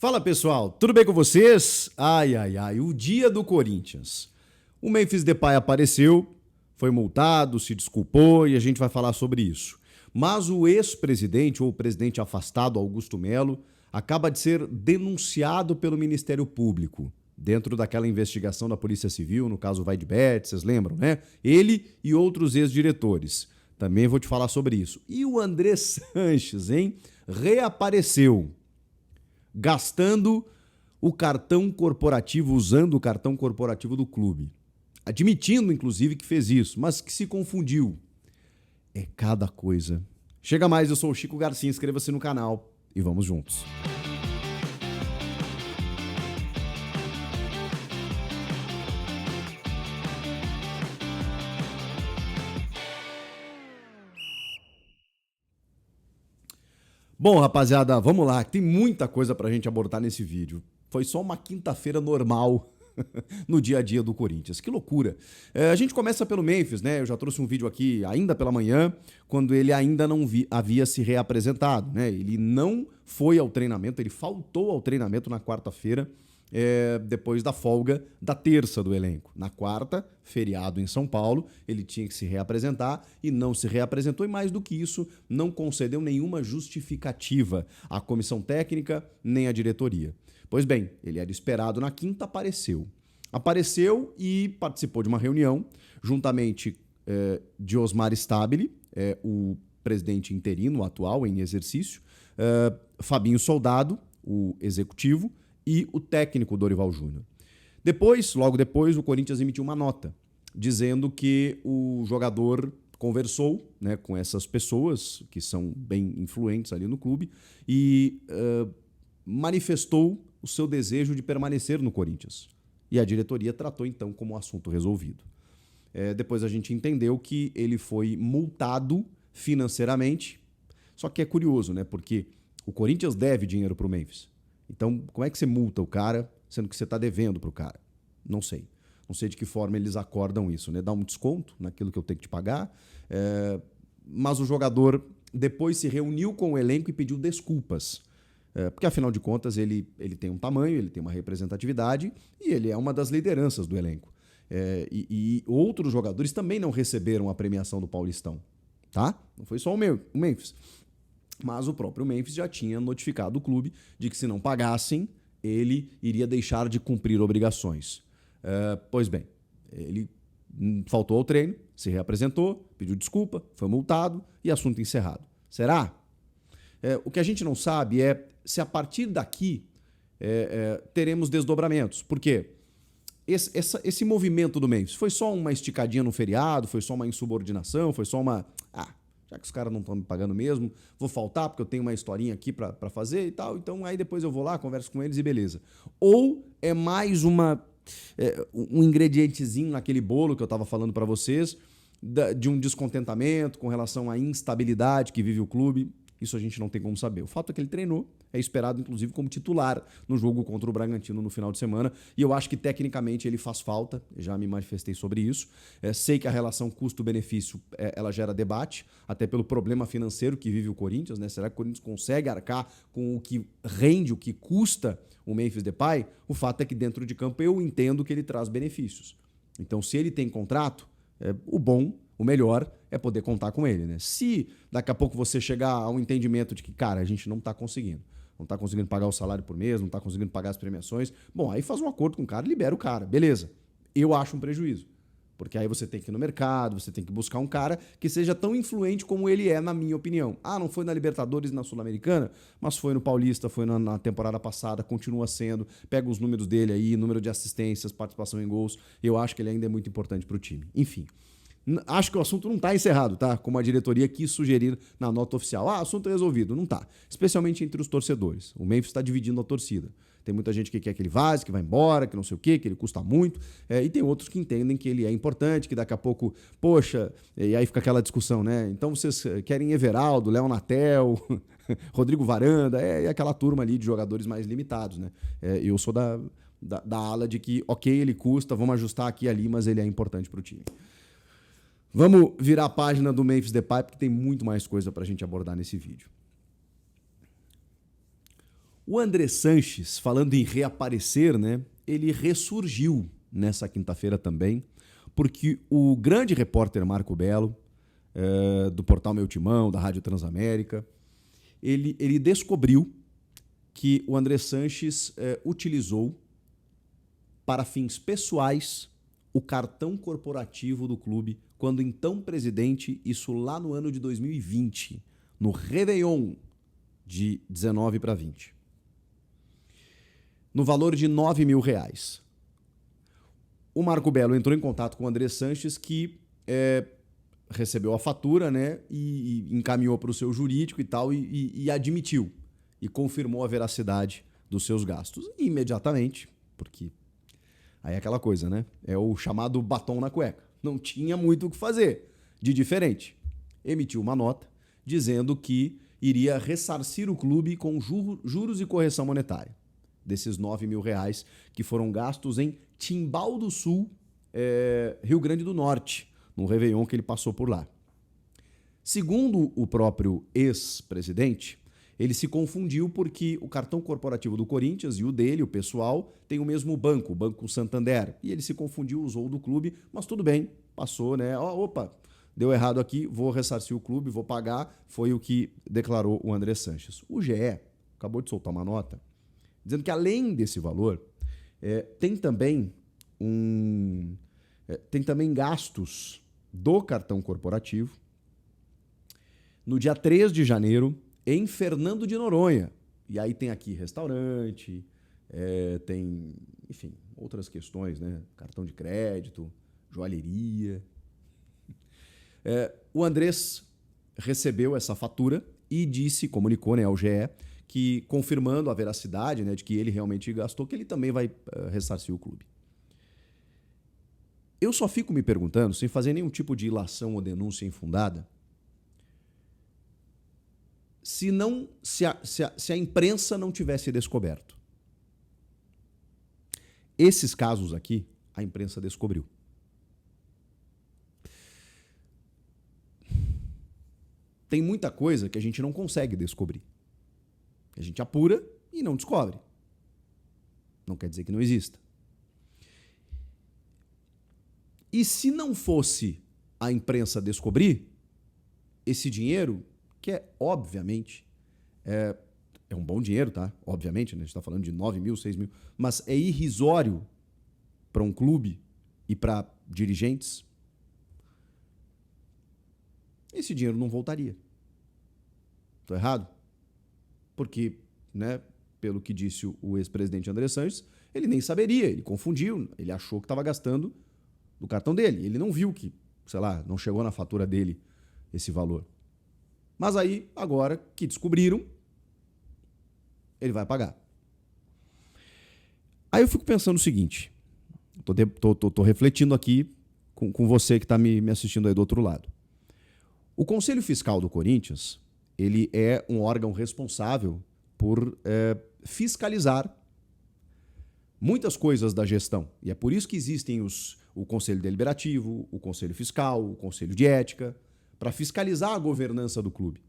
Fala pessoal, tudo bem com vocês? O dia do Corinthians. O Memphis Depay apareceu, foi multado, se desculpou e a gente vai falar sobre isso. Mas o ex-presidente ou o presidente afastado, Augusto Melo, acaba de ser denunciado pelo Ministério Público, dentro daquela investigação da Polícia Civil, no caso Vaidbet, vocês lembram, né? Ele e outros ex-diretores. Também vou te falar sobre isso. E o André Sanches, hein? Reapareceu, gastando o cartão corporativo, usando o cartão corporativo do clube. Admitindo, inclusive, que fez isso, mas que se confundiu. É cada coisa. Chega mais, eu sou o Chico Garcia, inscreva-se no canal e vamos juntos. Bom, rapaziada, vamos lá. Tem muita coisa pra gente abordar nesse vídeo. Foi só uma quinta-feira normal no dia a dia do Corinthians. Que loucura. A gente começa pelo Memphis, né? Eu já trouxe um vídeo aqui ainda pela manhã, quando ele ainda não havia se reapresentado, né? Ele não foi ao treinamento, ele faltou ao treinamento na quarta-feira, depois da folga da terça do elenco. Na quarta, feriado em São Paulo, ele tinha que se reapresentar e não se reapresentou, e mais do que isso, não concedeu nenhuma justificativa à comissão técnica nem à diretoria. Pois bem, ele era esperado na quinta, apareceu e participou de uma reunião juntamente de Osmar Stabile, o presidente interino atual em exercício, Fabinho Soldado, o executivo, e o técnico Dorival Júnior. Logo depois, o Corinthians emitiu uma nota dizendo que o jogador conversou, né, com essas pessoas que são bem influentes ali no clube e manifestou o seu desejo de permanecer no Corinthians. E a diretoria tratou então como assunto resolvido. Depois a gente entendeu que ele foi multado financeiramente, só que é curioso, né, porque o Corinthians deve dinheiro para o Memphis. Então, como é que você multa o cara, sendo que você está devendo para o cara? Não sei. Não sei de que forma eles acordam isso, né? Dá um desconto naquilo que eu tenho que te pagar. Mas o jogador depois se reuniu com o elenco e pediu desculpas. Porque, afinal de contas, ele tem um tamanho, ele tem uma representatividade e ele é uma das lideranças do elenco. E outros jogadores também não receberam a premiação do Paulistão, tá? Não foi só o Memphis. Mas o próprio Memphis já tinha notificado o clube de que, se não pagassem, ele iria deixar de cumprir obrigações. Pois bem, ele faltou ao treino, se reapresentou, pediu desculpa, foi multado e assunto encerrado. Será? O que a gente não sabe é se a partir daqui teremos desdobramentos. Por quê? Esse movimento do Memphis foi só uma esticadinha no feriado, foi só uma insubordinação, foi só uma... já que os caras não estão me pagando mesmo, vou faltar porque eu tenho uma historinha aqui para fazer e tal, então aí depois eu vou lá, converso com eles e beleza. Ou é mais um ingredientezinho naquele bolo que eu estava falando para vocês, de um descontentamento com relação à instabilidade que vive o clube. Isso a gente não tem como saber. O fato é que ele treinou, é esperado inclusive como titular no jogo contra o Bragantino no final de semana, e eu acho que tecnicamente ele faz falta, já me manifestei sobre isso. Sei que a relação custo-benefício ela gera debate, até pelo problema financeiro que vive o Corinthians, né? Será que o Corinthians consegue arcar com o que rende, o que custa o Memphis Depay? O fato é que dentro de campo eu entendo que ele traz benefícios. Então, se ele tem contrato, o melhor é poder contar com ele, né? Se daqui a pouco você chegar a um entendimento de que, cara, a gente não está conseguindo. Não está conseguindo pagar o salário por mês, não está conseguindo pagar as premiações. Bom, aí faz um acordo com o cara, libera o cara. Beleza. Eu acho um prejuízo. Porque aí você tem que ir no mercado, você tem que buscar um cara que seja tão influente como ele é, na minha opinião. Não foi na Libertadores e na Sul-Americana, mas foi no Paulista, foi na temporada passada, continua sendo. Pega os números dele aí, número de assistências, participação em gols. Eu acho que ele ainda é muito importante para o time. Enfim. Acho que o assunto não está encerrado, tá? Como a diretoria quis sugerir na nota oficial. Assunto resolvido. Não está. Especialmente entre os torcedores. O Memphis está dividindo a torcida. Tem muita gente que quer que ele vaze, que vai embora, que não sei o quê, que ele custa muito. E tem outros que entendem que ele é importante, que daqui a pouco, poxa, e aí fica aquela discussão, né? Então vocês querem Everaldo, Léo Natel, Rodrigo Varanda, aquela turma ali de jogadores mais limitados, né? Eu sou da ala de que, ok, ele custa, vamos ajustar aqui e ali, mas ele é importante para o time. Vamos virar a página do Memphis Depay, porque tem muito mais coisa para a gente abordar nesse vídeo. O André Sanches, falando em reaparecer, né, ele ressurgiu nessa quinta-feira também, porque o grande repórter Marco Belo, do portal Meu Timão, da Rádio Transamérica, ele descobriu que o André Sanches utilizou para fins pessoais o cartão corporativo do clube, quando então presidente, isso lá no ano de 2020, no Réveillon de 19 para 20. No valor de R$9 mil. O Marco Belo entrou em contato com o André Sanches, que recebeu a fatura, né, e encaminhou para o seu jurídico e tal, e admitiu, e confirmou a veracidade dos seus gastos. E imediatamente, porque aí é aquela coisa, né, é o chamado batom na cueca. Não tinha muito o que fazer de diferente. Emitiu uma nota dizendo que iria ressarcir o clube com juros e correção monetária desses R$9 mil que foram gastos em Timbal do Sul, Rio Grande do Norte, no Réveillon que ele passou por lá. Segundo o próprio ex-presidente, ele se confundiu porque o cartão corporativo do Corinthians e o dele, o pessoal, tem o mesmo banco, o Banco Santander. E ele se confundiu, usou o do clube, mas tudo bem, passou, né? Opa, deu errado aqui, vou ressarcir o clube, vou pagar. Foi o que declarou o André Sanches. O GE acabou de soltar uma nota dizendo que além desse valor, tem também gastos do cartão corporativo no dia 3 de janeiro em Fernando de Noronha. E aí tem aqui restaurante, tem, enfim, outras questões, né? Cartão de crédito, joalheria. O Andrés recebeu essa fatura e comunicou, né, ao GE, que confirmando a veracidade, né, de que ele realmente gastou, que ele também vai ressarcir o clube. Eu só fico me perguntando, sem fazer nenhum tipo de ilação ou denúncia infundada, se a imprensa não tivesse descoberto. Esses casos aqui, a imprensa descobriu. Tem muita coisa que a gente não consegue descobrir. A gente apura e não descobre. Não quer dizer que não exista. E se não fosse a imprensa descobrir, esse dinheiro, que obviamente, é um bom dinheiro, tá? Obviamente, né? A gente está falando de 9 mil, 6 mil, mas é irrisório para um clube e para dirigentes. Esse dinheiro não voltaria. Estou errado? Porque, né, pelo que disse o ex-presidente André Sanches, ele nem saberia, ele confundiu, ele achou que estava gastando do cartão dele. Ele não viu que, sei lá, não chegou na fatura dele esse valor. Mas aí, agora que descobriram, ele vai pagar. Aí eu fico pensando o seguinte, tô refletindo aqui com você que está me assistindo aí do outro lado. O Conselho Fiscal do Corinthians, ele é um órgão responsável por fiscalizar muitas coisas da gestão. E é por isso que existem o Conselho Deliberativo, o Conselho Fiscal, o Conselho de Ética, para fiscalizar a governança do clube.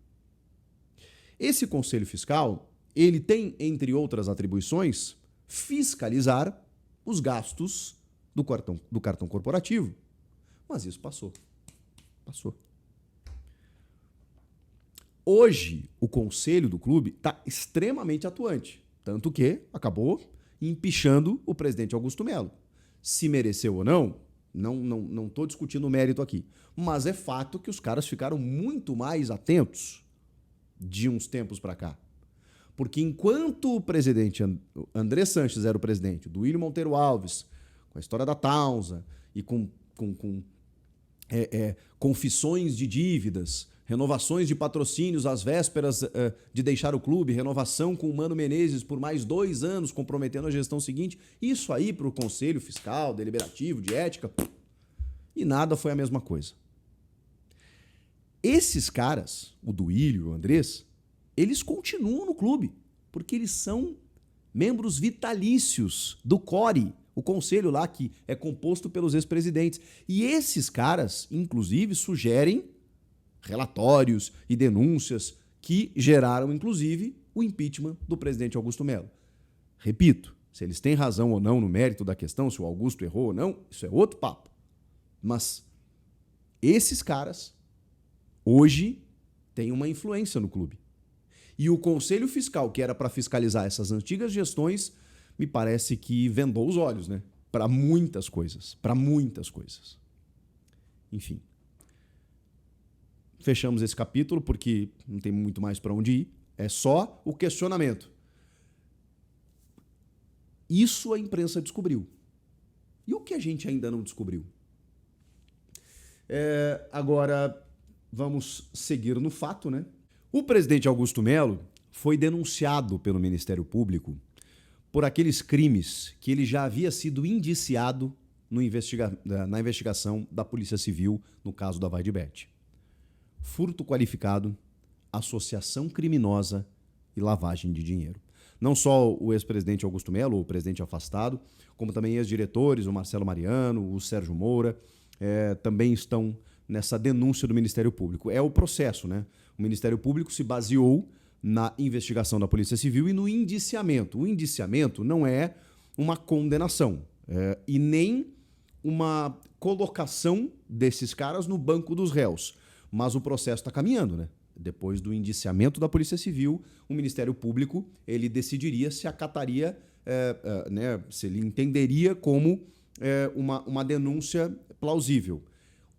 Esse Conselho Fiscal, ele tem, entre outras atribuições, fiscalizar os gastos do cartão corporativo. Mas isso passou. Passou. Hoje, o conselho do clube está extremamente atuante, tanto que acabou empichando o presidente Augusto Melo. Se mereceu ou não estou discutindo o mérito aqui, mas é fato que os caras ficaram muito mais atentos de uns tempos para cá. Porque enquanto o presidente André Sanches era o presidente, do Duílio Monteiro Alves, com a história da Taunza e com confissões de dívidas, renovações de patrocínios às vésperas de deixar o clube, renovação com o Mano Menezes por mais 2 anos, comprometendo a gestão seguinte. Isso aí para o Conselho Fiscal, Deliberativo, de Ética, e nada foi a mesma coisa. Esses caras, o Duílio e o Andrés, eles continuam no clube, porque eles são membros vitalícios do CORE, o conselho lá que é composto pelos ex-presidentes. E esses caras, inclusive, sugerem relatórios e denúncias que geraram, inclusive, o impeachment do presidente Augusto Melo. Repito, se eles têm razão ou não no mérito da questão, se o Augusto errou ou não, isso é outro papo. Mas esses caras, hoje, têm uma influência no clube. E o Conselho Fiscal, que era para fiscalizar essas antigas gestões, me parece que vendou os olhos, né? Para muitas coisas. Para muitas coisas. Enfim. Fechamos esse capítulo porque não tem muito mais para onde ir. É só o questionamento. Isso a imprensa descobriu. E o que a gente ainda não descobriu? Agora, vamos seguir no fato, né? O presidente Augusto Melo foi denunciado pelo Ministério Público por aqueles crimes que ele já havia sido indiciado na investigação da Polícia Civil no caso da Vai de Bet. Furto qualificado, associação criminosa e lavagem de dinheiro. Não só o ex-presidente Augusto Melo, o presidente afastado, como também ex-diretores, o Marcelo Mariano, o Sérgio Moura, também estão nessa denúncia do Ministério Público. É o processo, né? O Ministério Público se baseou na investigação da Polícia Civil e no indiciamento. O indiciamento não é uma condenação e nem uma colocação desses caras no banco dos réus. Mas o processo está caminhando, né? Depois do indiciamento da Polícia Civil, o Ministério Público ele decidiria se acataria, né, se ele entenderia como uma denúncia plausível.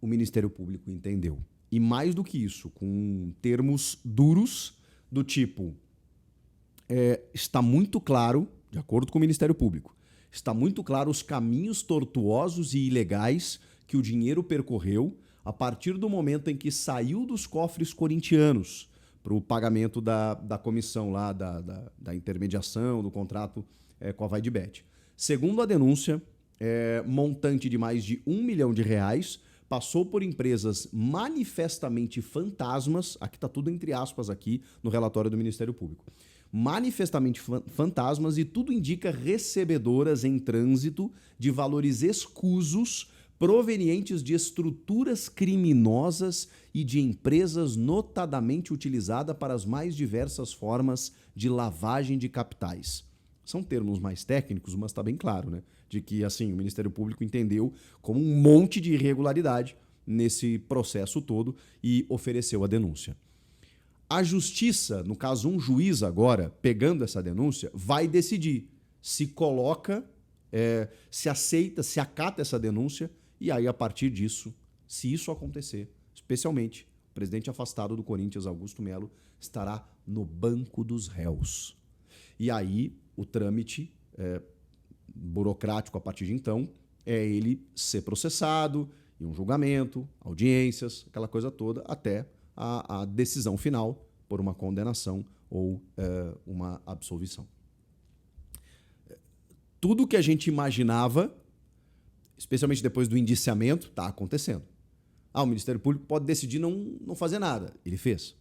O Ministério Público entendeu. E mais do que isso, com termos duros do tipo, está muito claro, de acordo com o Ministério Público, está muito claro os caminhos tortuosos e ilegais que o dinheiro percorreu a partir do momento em que saiu dos cofres corintianos para o pagamento da comissão lá, da intermediação, do contrato com a Vai de Bet. Segundo a denúncia, montante de mais de R$1 milhão passou por empresas manifestamente fantasmas, aqui está tudo entre aspas aqui no relatório do Ministério Público, manifestamente fantasmas e tudo indica recebedoras em trânsito de valores escusos provenientes de estruturas criminosas e de empresas notadamente utilizadas para as mais diversas formas de lavagem de capitais. São termos mais técnicos, mas está bem claro, né? De que assim, o Ministério Público entendeu como um monte de irregularidade nesse processo todo e ofereceu a denúncia. A Justiça, no caso um juiz agora, pegando essa denúncia, vai decidir se coloca, se aceita, se acata essa denúncia e aí, a partir disso, se isso acontecer, especialmente o presidente afastado do Corinthians, Augusto Melo, estará no banco dos réus. E aí, o trâmite burocrático a partir de então é ele ser processado, e um julgamento, audiências, aquela coisa toda, até a decisão final por uma condenação ou uma absolvição. Tudo que a gente imaginava, especialmente depois do indiciamento, está acontecendo. O Ministério Público pode decidir não fazer nada. Ele fez.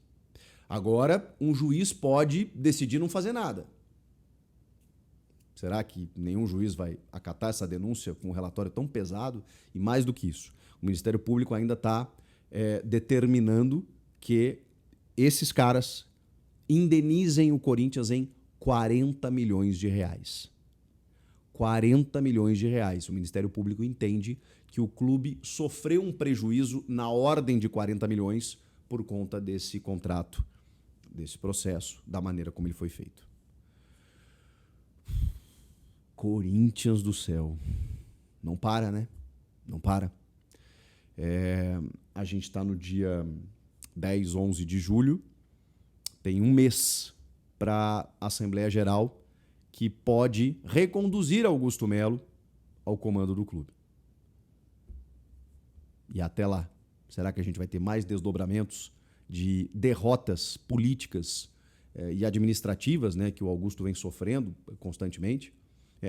Agora, um juiz pode decidir não fazer nada. Será que nenhum juiz vai acatar essa denúncia com um relatório tão pesado? E mais do que isso, o Ministério Público ainda está determinando que esses caras indenizem o Corinthians em R$40 milhões. 40 milhões de reais. O Ministério Público entende que o clube sofreu um prejuízo na ordem de 40 milhões por conta desse contrato, desse processo, da maneira como ele foi feito. Corinthians do céu. Não para, né? Não para. A gente está no dia 10, 11 de julho. Tem um mês para a Assembleia Geral que pode reconduzir Augusto Melo ao comando do clube. E até lá, será que a gente vai ter mais desdobramentos de derrotas políticas e administrativas, né, que o Augusto vem sofrendo constantemente?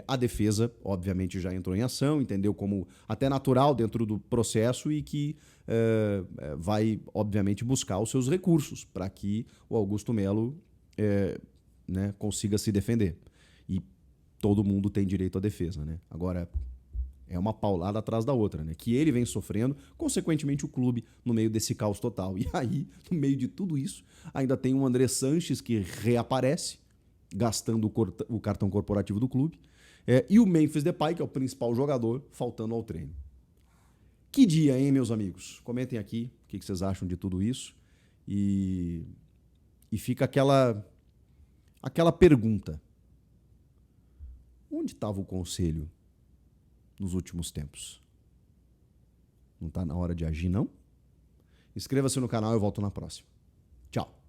A defesa, obviamente, já entrou em ação, entendeu como até natural dentro do processo e que vai, obviamente, buscar os seus recursos para que o Augusto Melo consiga se defender. E todo mundo tem direito à defesa, né? Agora, É uma paulada atrás da outra, né? Que ele vem sofrendo, consequentemente o clube no meio desse caos total. E aí, no meio de tudo isso, ainda tem o André Sanches que reaparece, gastando o cartão corporativo do clube, e o Memphis Depay, que é o principal jogador, faltando ao treino. Que dia, hein, meus amigos? Comentem aqui o que vocês acham de tudo isso. E fica aquela pergunta. Onde estava o conselho nos últimos tempos? Não está na hora de agir, não? Inscreva-se no canal e eu volto na próxima. Tchau.